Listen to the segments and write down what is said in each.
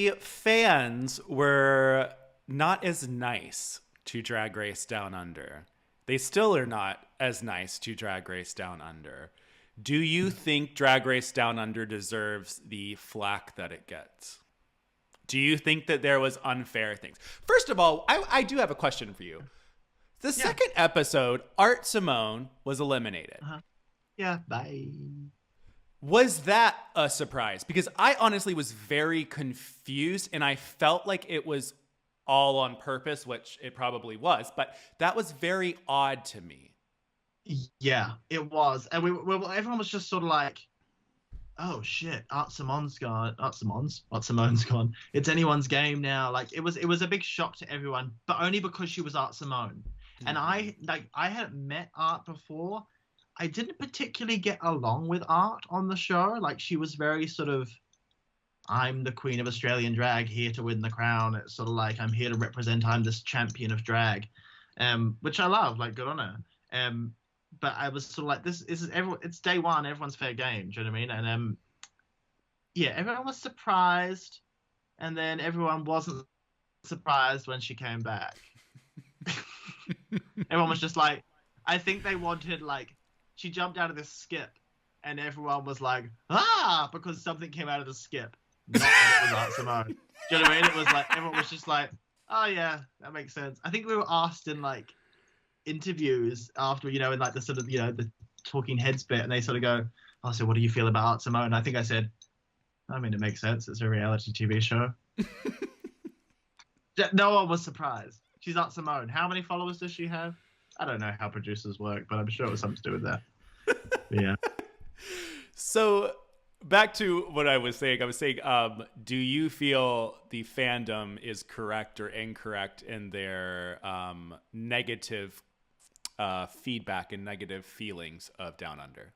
the fans were not as nice to Drag Race Down Under. They still are not as nice to Drag Race Down Under. Do you think Drag Race Down Under deserves the flack that it gets? Do you think that there was unfair things? First of all, I do have a question for you. The second episode, Art Simone was eliminated. Yeah, bye. Was that a surprise? Because I honestly was very confused and I felt like it was all on purpose, which it probably was, but that was very odd to me. Yeah, it was. And everyone was just sort of like, oh shit, Art Simone's gone. Art Simone's gone. It's anyone's game now. Like it was a big shock to everyone, but only because she was Art Simone. Mm-hmm. And I hadn't met Art before. I didn't particularly get along with Art on the show. Like she was very sort of, I'm the queen of Australian drag, here to win the crown. It's sort of like, I'm here to represent, I'm this champion of drag, which I love, like good on her. But I was sort of like, this is everyone. It's day one, everyone's fair game. Do you know what I mean? And yeah, everyone was surprised, and then everyone wasn't surprised when she came back. Everyone was just like, I think they wanted like. She jumped out of this skip, and everyone was like, because something came out of the skip. Not that it was Art Simone. Do you know what I mean? It was like, everyone was just like, oh yeah, that makes sense. I think we were asked in like interviews after, in like the sort of, the talking heads bit, and they sort of go, oh, so what do you feel about Art Simone? And I think I said, I mean, it makes sense. It's a reality TV show. No one was surprised. She's Art Simone. How many followers does she have? I don't know how producers work, but I'm sure it was something to do with that. Yeah. So back to what I was saying. Do you feel the fandom is correct or incorrect in their negative feedback and negative feelings of Down Under?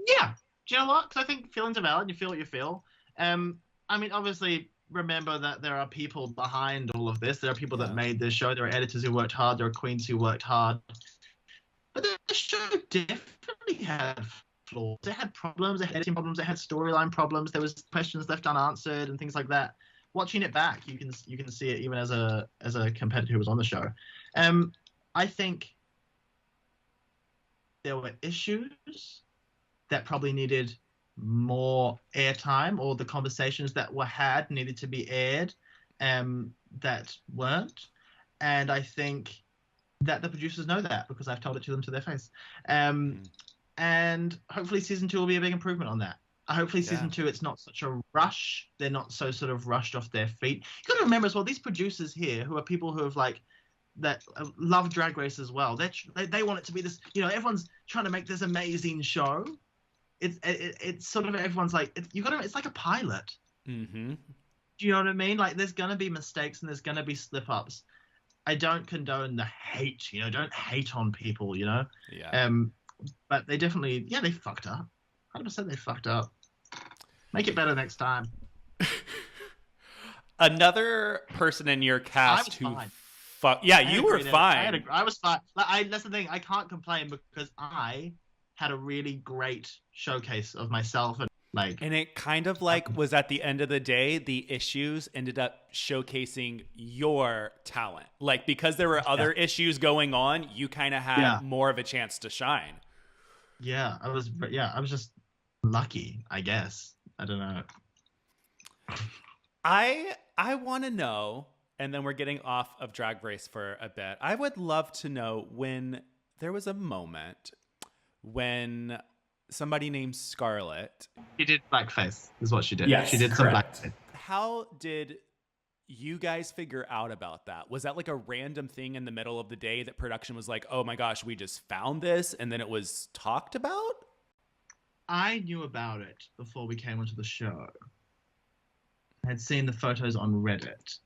Yeah. Do you know what? Because I think feelings are valid. You feel what you feel. I mean, obviously, remember that there are people behind all of this. There are people that made this show. There are editors who worked hard. There are queens who worked hard. But the show definitely had flaws. It had problems. It had editing problems. It had storyline problems. There was questions left unanswered and things like that. Watching it back, you can see it even as a competitor who was on the show. I think there were issues that probably needed more airtime, or the conversations that were had needed to be aired that weren't. And I think that the producers know that because I've told it to them to their face. And hopefully season 2 will be a big improvement on that. Hopefully season 2, it's not such a rush. They're not so sort of rushed off their feet. You got to remember as well, these producers here who are people who have like, that love Drag Race as well. They want it to be this, everyone's trying to make this amazing show. It's sort of, everyone's like, it's like a pilot. Mm-hmm. Do you know what I mean? Like there's going to be mistakes and there's going to be slip ups. I don't condone the hate, don't hate on people, Yeah. But they definitely, they fucked up. 100% they fucked up. Make it better next time. Another person in your cast who fucked. Yeah, you were fine. I was fine. That's the thing. I can't complain because I had a really great showcase of myself, and it kind of like was at the end of the day, the issues ended up showcasing your talent. Like because there were other issues going on, you kind of had more of a chance to shine. Yeah, I was just lucky, I guess. I don't know. I want to know, and then we're getting off of Drag Race for a bit. I would love to know when there was a moment when somebody named Scarlet. She did blackface, is what she did. Yes, she did correct. some blackface. How did you guys figure out about that? Was that like a random thing in the middle of the day that production was like, oh my gosh, we just found this, and then it was talked about? I knew about it before we came onto the show. I had seen the photos on Reddit.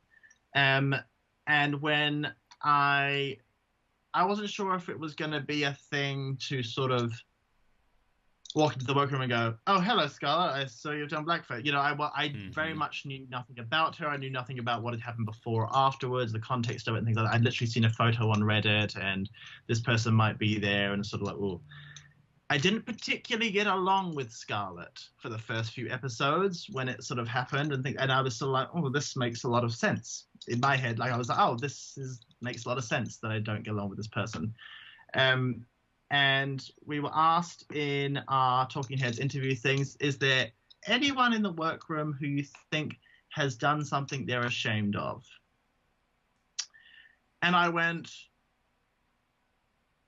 And when I wasn't sure if it was going to be a thing to sort of walk into the workroom and go, oh, hello, Scarlet, I saw you've done blackface. I very much knew nothing about her. I knew nothing about what had happened before or afterwards, the context of it and things like that. I'd literally seen a photo on Reddit and this person might be there and sort of like, oh. I didn't particularly get along with Scarlet for the first few episodes when it sort of happened, and I was sort of like, oh, this makes a lot of sense in my head. Like I was like, oh, makes a lot of sense that I don't get along with this person. And we were asked in our Talking Heads interview things, is there anyone in the workroom who you think has done something they're ashamed of? And I went,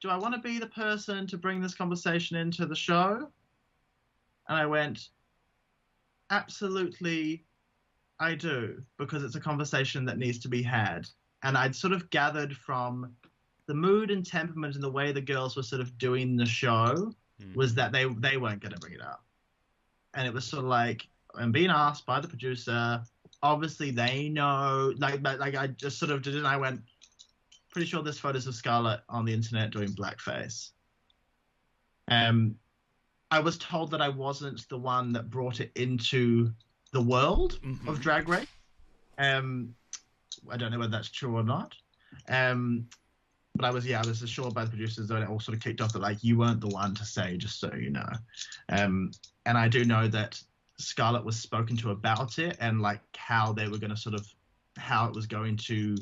do I want to be the person to bring this conversation into the show? And I went, absolutely, I do, because it's a conversation that needs to be had. And I'd sort of gathered from the mood and temperament and the way the girls were sort of doing the show was that they weren't going to bring it up. And it was sort of like, I'm being asked by the producer, obviously they know, like I just sort of did it, and I went, pretty sure there's photos of Scarlet on the internet doing blackface. I was told that I wasn't the one that brought it into the world of Drag Race. I don't know whether that's true or not. But I was assured by the producers that it all sort of kicked off that, like, you weren't the one to say, just so you know. And I do know that Scarlet was spoken to about it and, like, how they were going to how it was going to,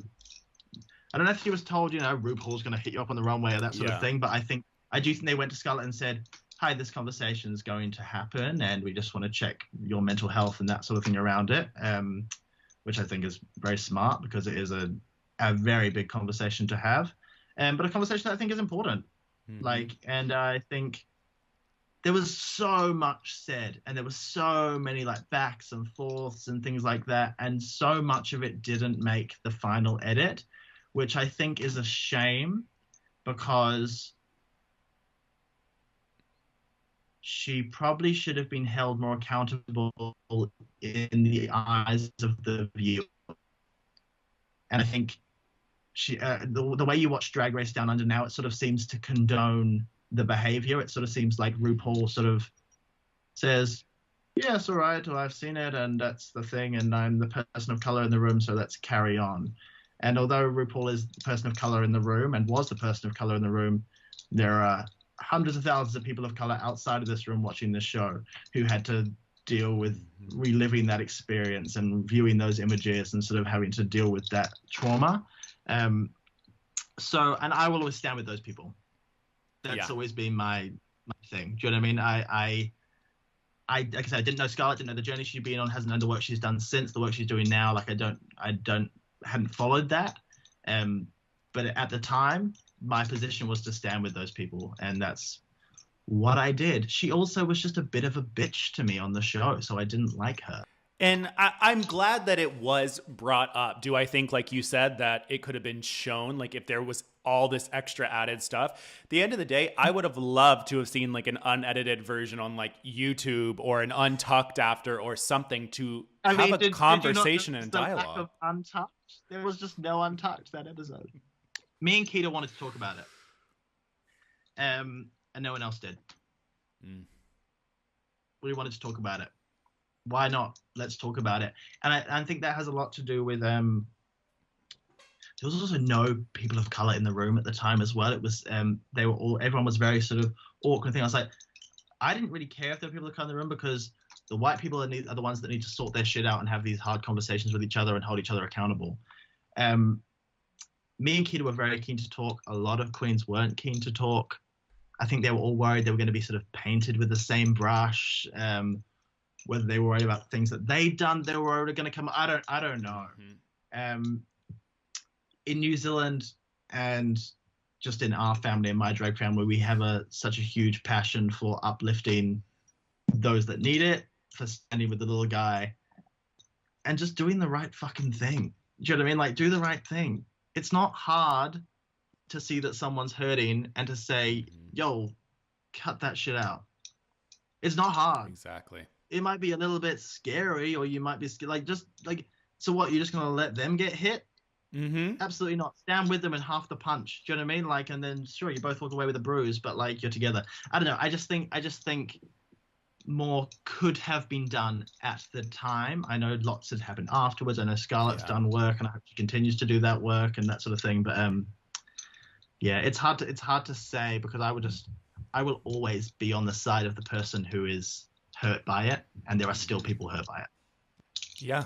I don't know if she was told, you know, RuPaul's going to hit you up on the runway or that sort of thing, but I do think they went to Scarlet and said, hi, this conversation is going to happen and we just want to check your mental health and that sort of thing around it, which I think is very smart because it is a very big conversation to have, but a conversation that I think is important. And I think there was so much said and there was so many like backs and forths and things like that, and so much of it didn't make the final edit, which I think is a shame because she probably should have been held more accountable in the eyes of the viewer. And I think the way you watch Drag Race Down Under now, it sort of seems to condone the behavior. It sort of seems like RuPaul sort of says, yes, all right, well, I've seen it and that's the thing and I'm the person of color in the room, so let's carry on. And although RuPaul is the person of color in the room and was the person of color in the room, there are hundreds of thousands of people of color outside of this room watching this show who had to deal with reliving that experience and viewing those images and sort of having to deal with that trauma. And I will always stand with those people. That's always been my thing. Do you know what I mean? I like I said, I didn't know Scarlet, didn't know the journey she'd been on, hasn't known the work she's done since, the work she's doing now. Like I hadn't followed that. But at the time, my position was to stand with those people, and that's what I did. She also was just a bit of a bitch to me on the show, so I didn't like her. And I'm glad that it was brought up. Do I think, like you said, that it could have been shown, like if there was all this extra added stuff? At the end of the day, I would have loved to have seen like an unedited version on like YouTube or an Untucked after or something to have a conversation and dialogue. Lack of Untucked? There was just no Untucked that episode. Me and Keita wanted to talk about it. And no one else did. We wanted to talk about it. Why not? Let's talk about it. And I think that has a lot to do with there was also no people of color in the room at the time as well. It was everyone was very sort of awkward thing. I was like, I didn't really care if there were people of color in the room because the white people are the ones that need to sort their shit out and have these hard conversations with each other and hold each other accountable. Me and Keita were very keen to talk. A lot of queens weren't keen to talk. I think they were all worried they were going to be sort of painted with the same brush. Whether they were worried about things that they'd done, they were already going to come. I don't know. In New Zealand and just in our family, in my drag family, we have such a huge passion for uplifting those that need it, for standing with the little guy, and just doing the right fucking thing. Do you know what I mean? Like, do the right thing. It's not hard to see that someone's hurting and to say, yo, cut that shit out. It's not hard. Exactly. It might be a little bit scary, or you might be so what, you're just going to let them get hit? Absolutely not. Stand with them and half the punch. Do you know what I mean? Like, and then sure, you both walk away with a bruise, but like you're together. I don't know. I just think more could have been done at the time. I know lots had happened afterwards. I know Scarlett's done work, and I hope she continues to do that work and that sort of thing. But it's hard to say because I will always be on the side of the person who is hurt by it, and there are still people hurt by it. Yeah.